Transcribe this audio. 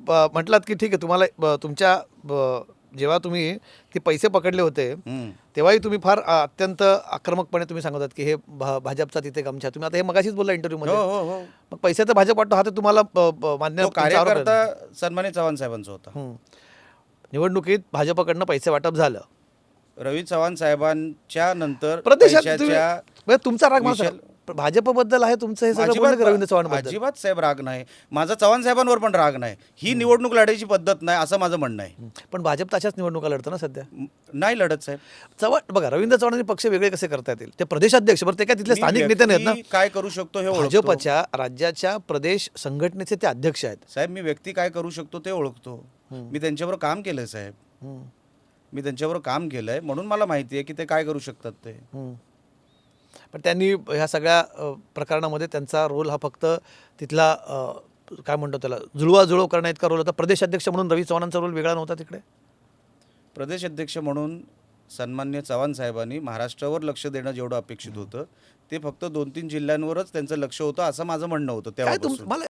म्हटलात की ठीक आहे तुम्हाला तुमच्या जेव्हा तुम्ही ते पैसे पकडले होते तेव्हाही तुम्ही फार अत्यंत आक्रमकपणे तुम्ही सांगत होतात की हे भाजपचा तिथे गमछा. तुम्ही आता हे मगाशीच बोलला इंटरव्ह्यूमध्ये. हो. मग पैशाचा भाजप वाटतो हा तर तुम्हाला मान्य तो तुमचा आरोप आहे. कार्यकर्ता सन्मानित चव्हाण साहेबांचा होता. निवडणुकीत भाजपकडनं पैसे वाटप झालं. रवी चव्हाण साहेबांच्या नंतर प्रदेशात पैशाच्या म्हणजे तुमचा राग मला विषय- सांगा. भाजपबद्दल आहे तुमचं हे सगळं बोललं की रवींद्र चव्हाण बद्दल? अजिबात साहेब राग नाही. माझा चव्हाण साहेबांवर पण राग नाही. ही निवडणूक लढायची पद्धत नाही असं माझं म्हणणं आहे. पण भाजप तशाच निवडणुका लढतं ना सध्या. नाही लढत साहेब. चव्हाण बघा रवींद्र चव्हाणांनी पक्ष वेगळे कसे करता येतील? ते प्रदेशाध्यक्ष बरं ते काय तिथले स्थानिक नेते नाहीत ना. मी काय करू शकतो हे ओळखतो. भाजपच्या राज्याच्या प्रदेश संघटनेचे ते अध्यक्ष आहेत. साहेब मी व्यक्ती काय करू शकतो ते ओळखतो. मी त्यांच्यावर काम केलंय साहेब. मी त्यांच्यावर काम केलंय म्हणून मला माहिती आहे की ते काय करू शकतात ते. पण त्यांनी ह्या सगळ्या प्रकरणामध्ये त्यांचा रोल हा फक्त तिथला काय म्हणतो त्याला जुळवाजुळव करण्या इतका रोल होता. प्रदेशाध्यक्ष म्हणून रवी चव्हाणांचा रोल वेगळा नव्हता तिकडे. प्रदेश अध्यक्ष म्हणून सन्मान्य चव्हाण साहेबांनी महाराष्ट्रावर लक्ष देणं जेवढं अपेक्षित होतं ते फक्त 2-3 जिल्ह्यांवरच त्यांचं लक्ष होतं असं माझं म्हणणं होतं काय तेव्हापासून. मला